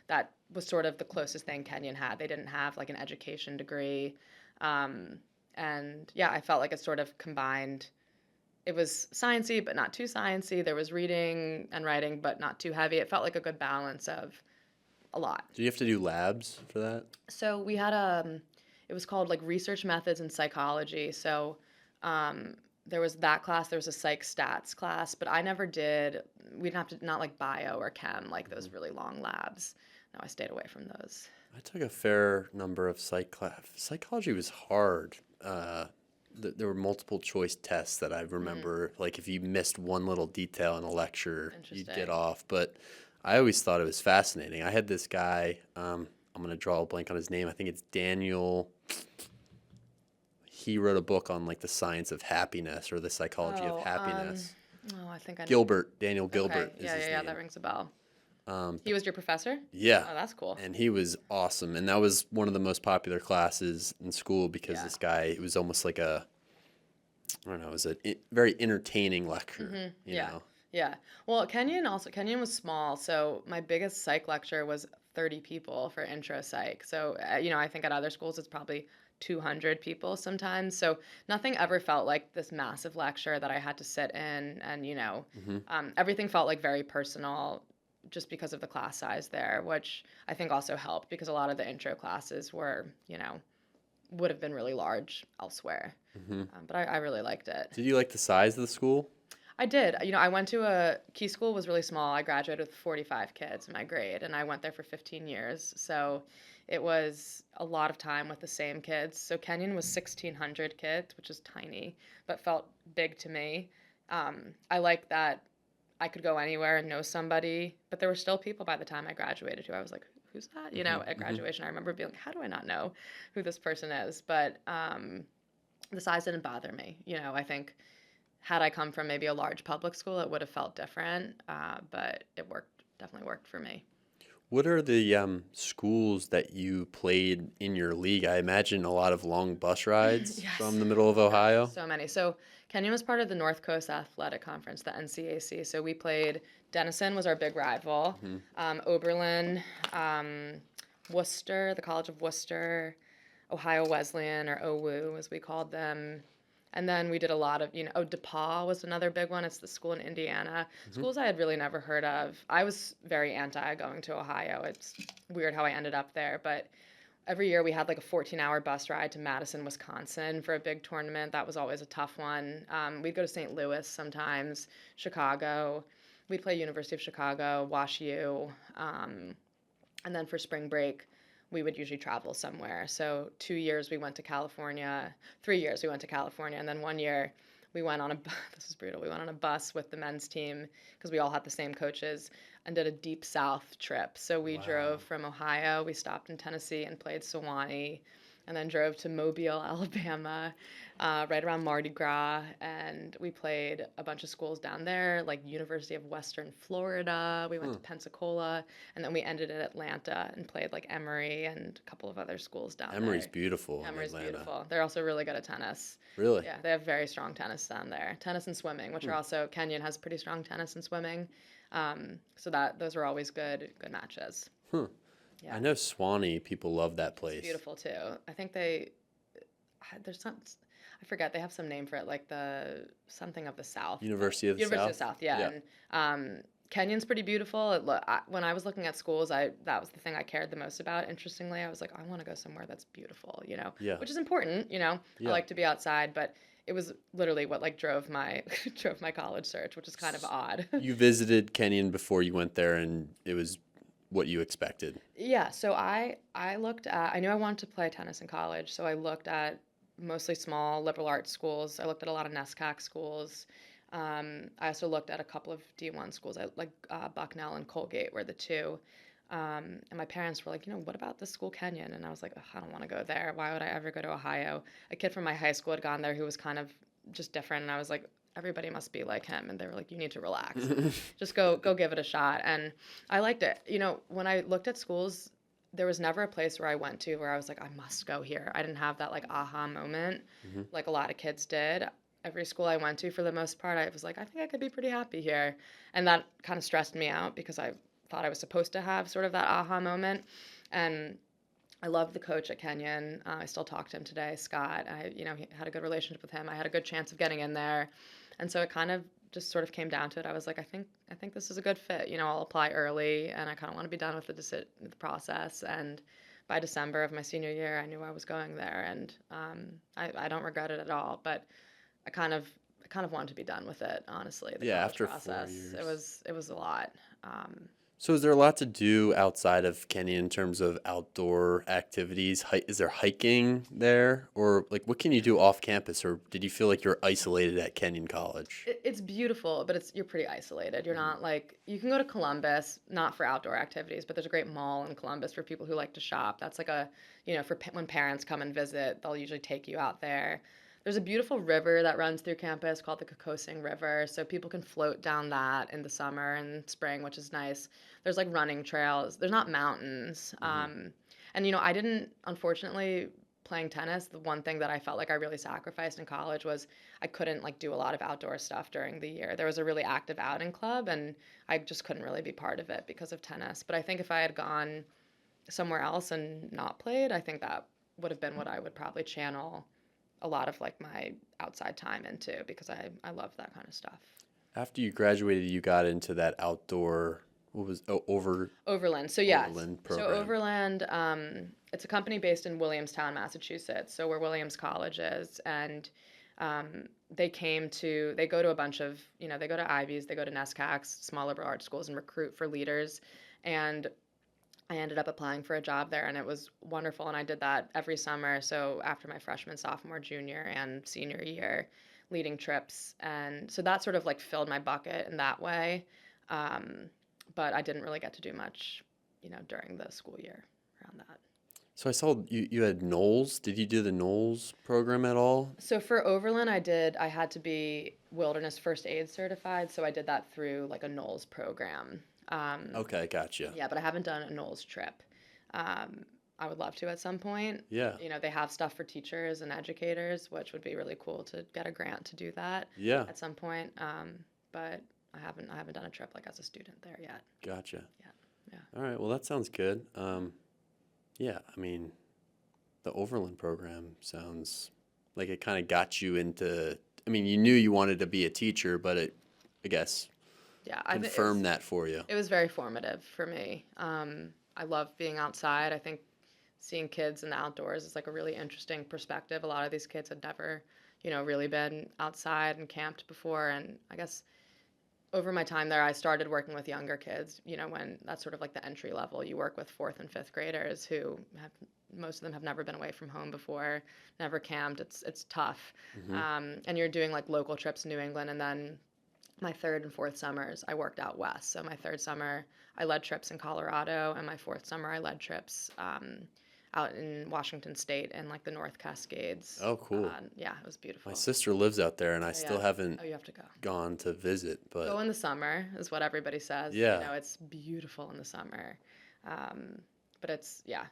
that was sort of the closest thing Kenyon had. They didn't have like an education degree, um, and yeah, I felt like it sort of combined. It was sciencey, but not too sciencey. There was reading and writing, but not too heavy. It felt like a good balance of a lot. Do you have to do labs for that? So we had it was called like Research Methods in Psychology. So there was that class, there was a psych stats class, but I never did, we didn't have to, not like bio or chem, like those really long labs. No, I stayed away from those. I took a fair number of psych class. Psychology was hard. There were multiple choice tests that I remember. Like if you missed one little detail in a lecture, you'd get Interesting. off. But I always thought it was fascinating. I had this guy. I'm gonna draw a blank on his name. I think it's Daniel. He wrote a book on like the science of happiness or the psychology of Oh, happiness. I think I know. Gilbert, Daniel Okay, Gilbert is yeah, his yeah, yeah, that name. rings a bell. Um, He was your professor? yeah, Oh, that's cool. and he was awesome. And that was one of the most popular classes in school because Yeah. this guy, it was almost like a, I don't know, it was a very entertaining lecture, you Yeah. know? Yeah. Well, Kenyon was small, so my biggest psych lecture was 30 people for intro psych. So, I think at other schools it's probably 200 people sometimes. So, nothing ever felt like this massive lecture that I had to sit in and, Hmm. everything felt like very personal just because of the class size there, which I think also helped because a lot of the intro classes were, would have been really large elsewhere. Hmm. But I really liked it. Did you like the size of the school? I did. I went to a key school was really small. I graduated with 45 kids in my grade, and I went there for 15 years. So it was a lot of time with the same kids. So Kenyon was 1,600 kids, which is tiny, but felt big to me. I like that I could go anywhere and know somebody, but there were still people by the time I graduated who I was like, who's that? Hmm. At Hmm. graduation, I remember being like, how do I not know who this person is? But the size didn't bother me. I think had I come from maybe a large public school, it would have felt different, but it definitely worked for me. What are the schools that you played in your league? I imagine a lot of long bus rides Yes. from the middle of Oh gosh, Ohio. so many. So Kenyon was part of the North Coast Athletic Conference, the NCAC. So we played Denison was our big rival, Hmm. Oberlin, Worcester, the College of Worcester, Ohio Wesleyan or OWU as we called them. And then we did a lot of, DePauw was another big one. It's the school in Indiana. Hmm. Schools I had really never heard of. I was very anti going to Ohio. It's weird how I ended up there, but every year we had like a 14-hour bus ride to Madison, Wisconsin for a big tournament. That was always a tough one. We'd go to St. Louis sometimes, Chicago. We'd play University of Chicago, Wash U. And then for spring break, we would usually travel somewhere. So 2 years we went to California, 3 years we went to California, and then 1 year we went on a this is brutal. We went on a bus with the men's team because we all had the same coaches and did a deep south trip. So we Wow. drove from Ohio, we stopped in Tennessee and played Sewanee, and then drove to Mobile, Alabama, right around Mardi Gras, and we played a bunch of schools down there, like University of Western Florida. We went Huh. to Pensacola, and then we ended in Atlanta and played like Emory and a couple of other schools down Emory's there. beautiful in Emory's Atlanta. beautiful. They're also really good at tennis. Really? Yeah, they have very strong tennis down there. Tennis and swimming, which are Hmm. also Kenyon has pretty strong tennis and swimming. So that those are always good matches. Huh. I Yeah, know Swanee, people love that it's place. beautiful too. I think there's some I forget they have some name for it like the something of the South. University of the University of South? the South, yeah. Yeah. And Kenyon's pretty beautiful. When I was looking at schools, that was the thing I cared the most about. Interestingly, I was like, I want to go somewhere that's beautiful, Yeah. which is important. I Yeah. like to be outside, but it was literally what like drove my drove my college search, which is kind of odd. You visited Kenyon before you went there and it was what you expected. Yeah, so I looked at I knew I wanted to play tennis in college, so I looked at mostly small liberal arts schools. I looked at a lot of NESCAC schools. I also looked at a couple of D1 schools. I like Bucknell and Colgate were the two. And my parents were like, what about the school Kenyon? And I was like, "Ugh, I don't want to go there. Why would I ever go to Ohio? A kid from my high school had gone there who was kind of just different, and I was like, everybody must be like him. And they were like, you need to relax. Just go give it a shot. And I liked it. When I looked at schools, there was never a place where I went to where I was like, I must go here. I didn't have that like aha moment Hmm. like a lot of kids did. Every school I went to, for the most part, I was like, I think I could be pretty happy here. And that kind of stressed me out because I thought I was supposed to have sort of that aha moment. And I love the coach at Kenyon. I still talk to him today, Scott. He had a good relationship with him. I had a good chance of getting in there, and so it kind of just sort of came down to it. I was like, I think this is a good fit. I'll apply early, and I kind of want to be done with the process. And by December of my senior year, I knew I was going there, and I don't regret it at all. But I kind of I kind of wanted to be done with it, honestly. The Yeah, college after four process, years. it was a lot. Um, So is there a lot to do outside of Kenyon in terms of outdoor activities? Is there hiking there? Or like what can you do off campus? Or did you feel like you're isolated at Kenyon College? it's beautiful, but you're pretty isolated. You're Hmm. not like you can go to Columbus, not for outdoor activities, but there's a great mall in Columbus for people who like to shop. That's like a, for when parents come and visit, they'll usually take you out there. There's a beautiful river that runs through campus called the Kokosing River, so people can float down that in the summer and spring, which is nice. There's like running trails. There's not mountains. Hmm. And I didn't, unfortunately, playing tennis, the one thing that I felt like I really sacrificed in college was I couldn't like do a lot of outdoor stuff during the year. There was a really active outing club and I just couldn't really be part of it because of tennis. But I think if I had gone somewhere else and not played, I think that would have been what I would probably channel a lot of like my outside time into because I love that kind of stuff. After you graduated, you got into that outdoor, what was, Overland. So yes. Overland So program. Overland, it's a company based in Williamstown, Massachusetts. So where Williams College is, and they go to a bunch of, they go to Ivies, they go to NESCACs, small liberal arts schools, and recruit for leaders. And I ended up applying for a job there, and it was wonderful. And I did that every summer. So after my freshman, sophomore, junior, and senior year, leading trips, and so that sort of like filled my bucket in that way. Um, but I didn't really get to do much, during the school year around that. So I saw you had Knowles. Did you do the Knowles program at all? So for Overland, I had to be wilderness first aid certified. So I did that through like a Knowles program. Okay, gotcha. Yeah, but I haven't done a Knowles trip. Um, I would love to at some point. Yeah, They have stuff for teachers and educators, which would be really cool to get a grant to do that yeah, at some point. But I haven't done a trip like as a student there yet. gotcha. Yeah, yeah. All right, well, that sounds good. Yeah, I mean, the Overland program sounds like it kind of got you into, I mean, you knew you wanted to be a teacher, but I guess, Yeah, I think confirmed that for you. it was very formative for me. I love being outside. I think seeing kids in the outdoors is like a really interesting perspective. A lot of these kids had never, really been outside and camped before. And I guess over my time there, I started working with younger kids, when that's sort of like the entry level. You work with fourth and fifth graders who have, most of them have never been away from home before, never camped. It's tough. Hmm. And you're doing like local trips in New England, and then my third and fourth summers, I worked out west. So my third summer, I led trips in Colorado, and my fourth summer, I led trips out in Washington State and like the North Cascades. Oh, cool. Yeah, it was My beautiful. sister lives out there, and I Oh still yeah. haven't Oh, you have to go. gone to visit, Go but in the summer is what everybody says. yeah, It's beautiful in the summer. Um, but it's yeah,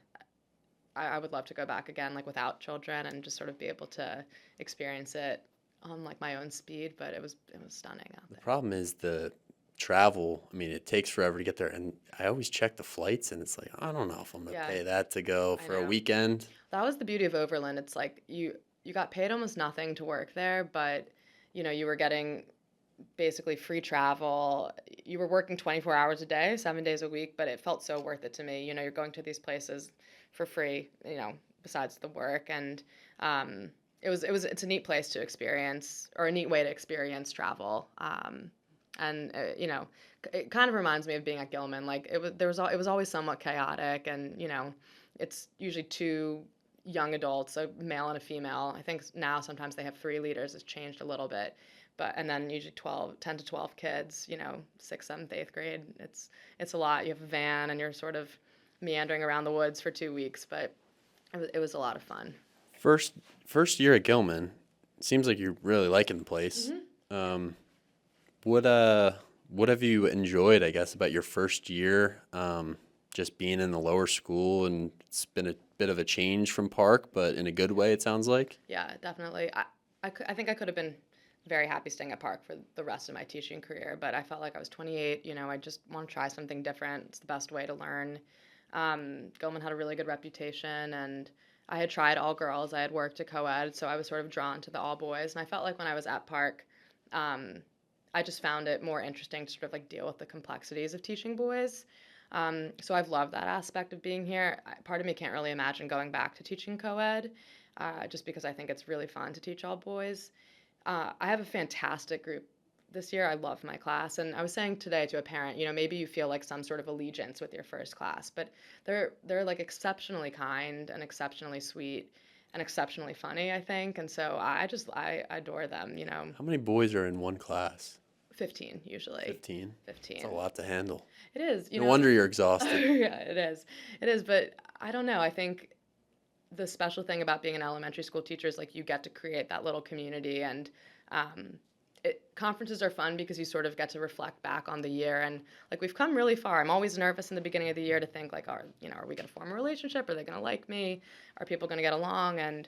I would love to go back again, like without children, and just sort of be able to experience it on like my own speed. But it was stunning out the there. problem is the travel. I mean, it takes forever to get there, and I always check the flights, and it's like, I don't know if I'm gonna Yeah, pay that to go I for a know. weekend. That was the beauty of Overland. It's like you got paid almost nothing to work there, but you were getting basically free travel. You were working 24 hours a day, 7 days a week, but it felt so worth it to me. You're going to these places for free, besides the work, and it's a neat place to experience, or a neat way to experience travel. And it kind of reminds me of being at Gilman. Like it was always somewhat chaotic, and it's usually two young adults, a male and a female. I think now sometimes they have three leaders. It's changed a little bit, but and then usually 10 to 12 kids. Sixth, seventh, eighth grade. It's a lot. You have a van, and you're sort of meandering around the woods for 2 weeks, but it was a lot of fun. First first year at Gilman, seems like you're really liking the place. Hmm. Um, what have you enjoyed, I guess, about your first year? Just being in the lower school, and it's been a bit of a change from Park, but in a good way, it sounds like. Yeah, definitely. I think I could have been very happy staying at Park for the rest of my teaching career, but I felt like I was 28. I just want to try something different. It's the best way to learn. Gilman had a really good reputation, and I had tried all girls. I had worked at co-ed, so I was sort of drawn to the all boys. And I felt like when I was at Park, um, I just found it more interesting to sort of like deal with the complexities of teaching boys. So I've loved that aspect of being here. Part of me can't really imagine going back to teaching co-ed, just because I think it's really fun to teach all boys. I have a fantastic group this year. I love my class, and I was saying today to a parent, maybe you feel like some sort of allegiance with your first class, but they're like exceptionally kind and exceptionally sweet and exceptionally funny, I think, and so I adore them. How many boys are in one class? 15 usually. 15. It's a 15. lot to handle. It is. No wonder you're exhausted. Yeah, it is. It is, but I don't know. I think the special thing about being an elementary school teacher is like you get to create that little community, and um, conferences are fun because you sort of get to reflect back on the year, and like we've come really far. I'm always nervous in the beginning of the year to think like, are we going to form a relationship? Are they going to like me? Are people going to get along? And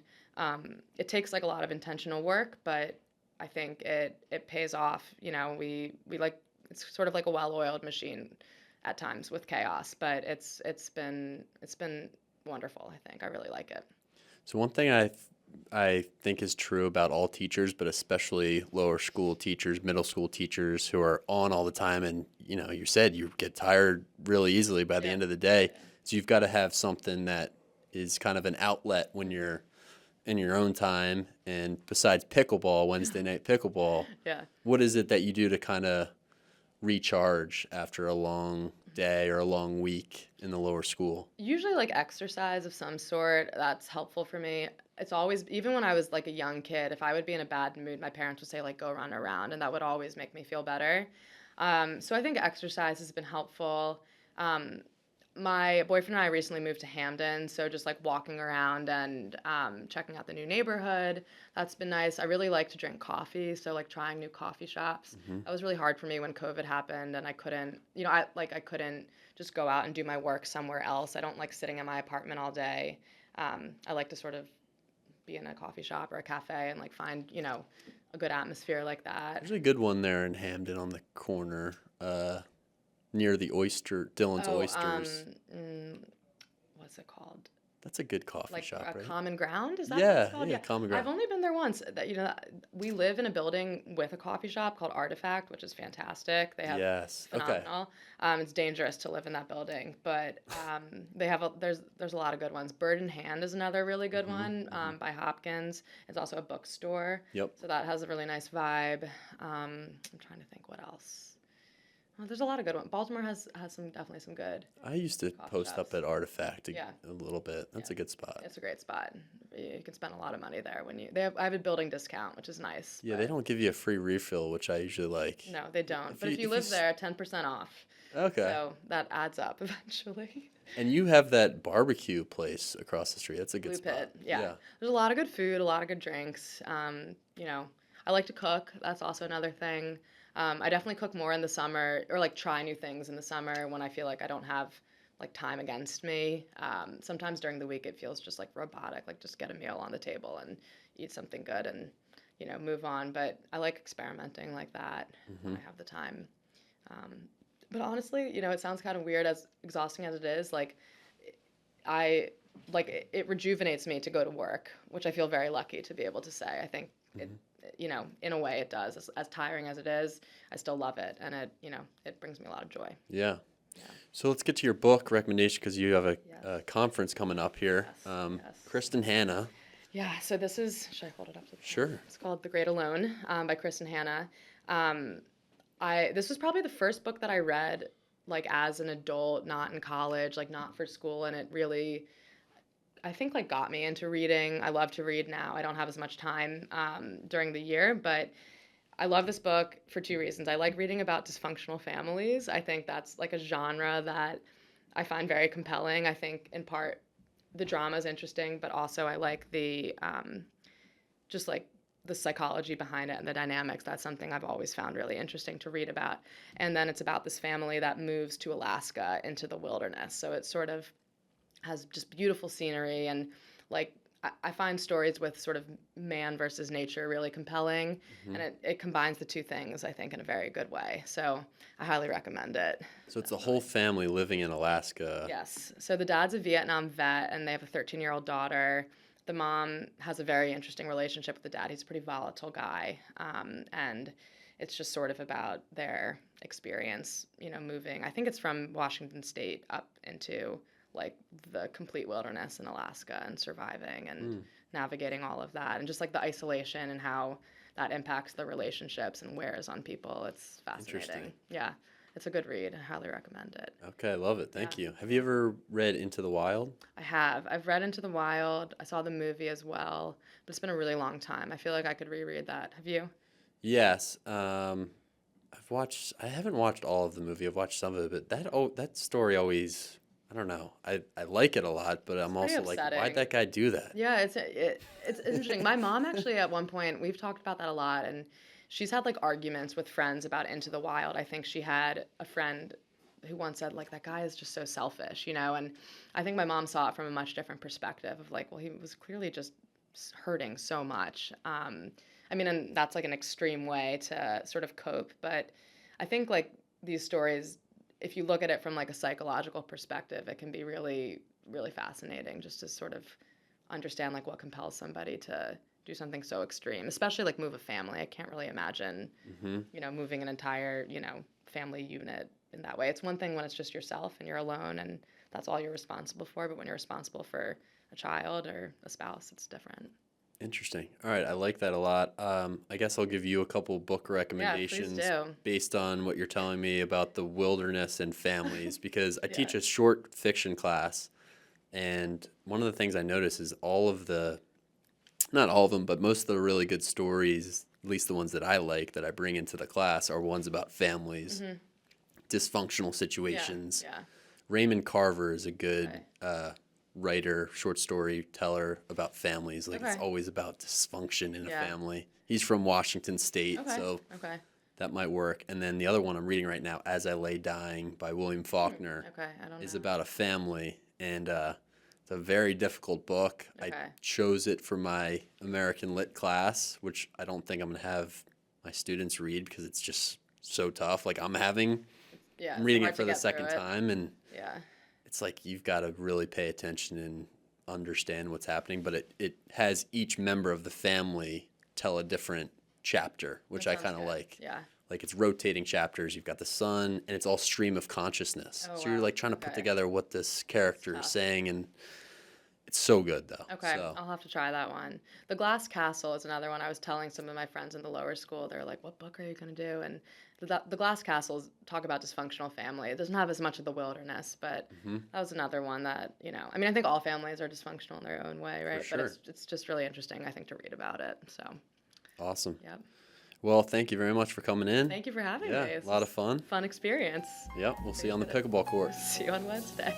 it takes like a lot of intentional work, but I think it pays off. We like it's sort of like a well-oiled machine at times with chaos, but it's been wonderful. I think I really like it. So one thing I think is true about all teachers, but especially lower school teachers, middle school teachers who are on all the time, and you said you get tired really easily by the Yeah. end of the day. So you've got to have something that is kind of an outlet when you're in your own time. And besides pickleball, Wednesday night pickleball, Yeah. what is it that you do to kind of recharge after a long day or a long week in the lower school? Usually like exercise of some sort. That's helpful for me. It's always, even when I was like a young kid, if I would be in a bad mood, my parents would say like go run around, and that would always make me feel better. So I think exercise has been helpful. Um, my boyfriend and I recently moved to Hamden, so just like walking around and checking out the new neighborhood, that's been nice. I really like to drink coffee, so like trying new coffee shops. Hmm. That was really hard for me when COVID happened, and I couldn't, I couldn't just go out and do my work somewhere else. I don't like sitting in my apartment all day. I like to sort of be in a coffee shop or a cafe and like find, a good atmosphere like that. There's a good one there in Hamden on the corner, near the Dylan's Oh, Oysters. what's it called? That's a good coffee Like shop, a right? common ground, is that what it's Yeah, called? yeah, Yeah. common I've ground. only been there once. We live in a building with a coffee shop called Artifact, which is fantastic. They have Yes. Okay. phenomenal. It's dangerous to live in that building, but they have there's a lot of good ones. Bird in Hand is another really good Hmm. one, Hmm. by Hopkins. It's also a bookstore, Yep. so that has a really nice vibe. I'm trying to think what else. Well, there's a lot of good ones. Baltimore has definitely some good I used to coffee post up shops. at Artifact Yeah. a little bit. That's Yeah. a good spot. It's a great spot. You can spend a lot of money there when I have a building discount, which is nice. Yeah, they But don't give you a free refill, which I usually like. no, they don't. But if you If you live there, 10% off. okay. So that adds up eventually. And you have that barbecue place across the street. That's a good Blue spot. Pit, yeah. Yeah. There's a lot of good food, a lot of good drinks. I like to cook. That's also another thing. I definitely cook more in the summer, or like try new things in the summer when I feel like I don't have like time against me. Sometimes during the week it feels just like robotic, like just get a meal on the table and eat something good and move on. But I like experimenting like that when Hmm. I have the time. Um, but honestly, it sounds kind of weird, as exhausting as it is. Like I it rejuvenates me to go to work, which I feel very lucky to be able to say. I think it, Hmm. in a way it does. As tiring as it is, I still love it, and it brings me a lot of joy. Yeah. Yeah. So let's get to your book recommendation because you have a Yes. conference coming up here. Yes. Yes. Kristin Hannah. Yeah. So this is. Should I hold it up to the camera? Sure. It's called The Great Alone, by Kristin Hannah. Um, this was probably the first book that I read like as an adult, not in college, like not for school, and it really, I think, like got me into reading. I love to read now. I don't have as much time during the year, but I love this book for two reasons. I like reading about dysfunctional families. I think that's like a genre that I find very compelling. I think in part the drama is interesting, but also I like the just like the psychology behind it and the dynamics. That's something I've always found really interesting to read about. And then it's about this family that moves to Alaska into the wilderness. So it sort of has just beautiful scenery, and like I find stories with sort of man versus nature really compelling, Hmm. and it combines the two things, I think, in a very good way. So I highly recommend it. So it's a whole family living in Alaska. Yes. So the dad's a Vietnam vet, and they have a 13-year-old daughter. The mom has a very interesting relationship with the dad. He's a pretty volatile guy, and it's just sort of about their experience, moving. I think it's from Washington State up into like the complete wilderness in Alaska and surviving and navigating all of that and just like the isolation and how that impacts the relationships and wears on people. It's fascinating. Interesting. Yeah. It's a good read. I highly recommend it. Okay, I love it. Thank Yeah. you. Have you ever read Into the Wild? I have. I've read Into the Wild. I saw the movie as well, but it's been a really long time. I feel like I could reread that. Have you? Yes. I haven't watched all of the movie. I've watched some of it, but that story always, I don't know. I like it a lot, but I'm Pretty also like, why'd upsetting. that guy do that? Yeah, it's interesting. My mom actually at one point, we've talked about that a lot, and she's had like arguments with friends about Into the Wild. I think she had a friend who once said like that guy is just so selfish, and I think my mom saw it from a much different perspective of like, well, he was clearly just hurting so much. I mean, and that's like an extreme way to sort of cope, but I think like these stories, if you look at it from like a psychological perspective, it can be really, really fascinating just to sort of understand like what compels somebody to do something so extreme, especially like move a family. I can't really imagine, Hmm. moving an entire, family unit in that way. It's one thing when it's just yourself and you're alone and that's all you're responsible for, but when you're responsible for a child or a spouse, it's different. Interesting. All right, I like that a lot. I guess I'll give you a couple book Yeah, please recommendations do. based on what you're telling me about the wilderness and families, because I Yeah. teach a short fiction class, and one of the things I notice is not all of them, but most of the really good stories, at least the ones that I like that I bring into the class, are ones about families, Mhm. dysfunctional Yeah. situations. Yeah. Raymond Carver is a good Okay. writer, short storyteller about families. Like it's Okay. always about dysfunction in a Yeah. family. He's from Washington State, Okay. so Okay. that might work. And then the other one I'm reading right now, As I Lay Dying by William Faulkner, Okay. I don't is know. about a family, and it's a very difficult book. I Okay. chose it for my American Lit class, which I don't think I'm going to have my students read because it's just so tough. Like Yeah. I'm It's so reading hard it to for the get through second it. time, and Yeah. it's like you've got to really pay attention and understand what's happening. But it has each member of the family tell a different chapter, which That I sounds kind of good. like. Yeah. Like it's rotating chapters. You've got the son, and it's all stream of consciousness. Oh So you're wow. like trying to put Okay. together what this That's character is tough. saying, and it's so good though. Okay, So I'll have to try that one. The Glass Castle is another one. I was telling some of my friends in the lower school, they're like, "What book are you going to do?" And the Glass Castles talk about dysfunctional family. It doesn't have as much of the wilderness, but hmm that was another one that, I mean, I think all families are dysfunctional in their own way, for right? But sure, it's just really interesting, I think, to read about it. So, awesome. yep. Well, thank you very much for coming in. Thank you for having me. Yeah, This a lot was of fun. a fun experience. Yep, we'll see you on the Appreciate it. pickleball court. See you on Wednesday.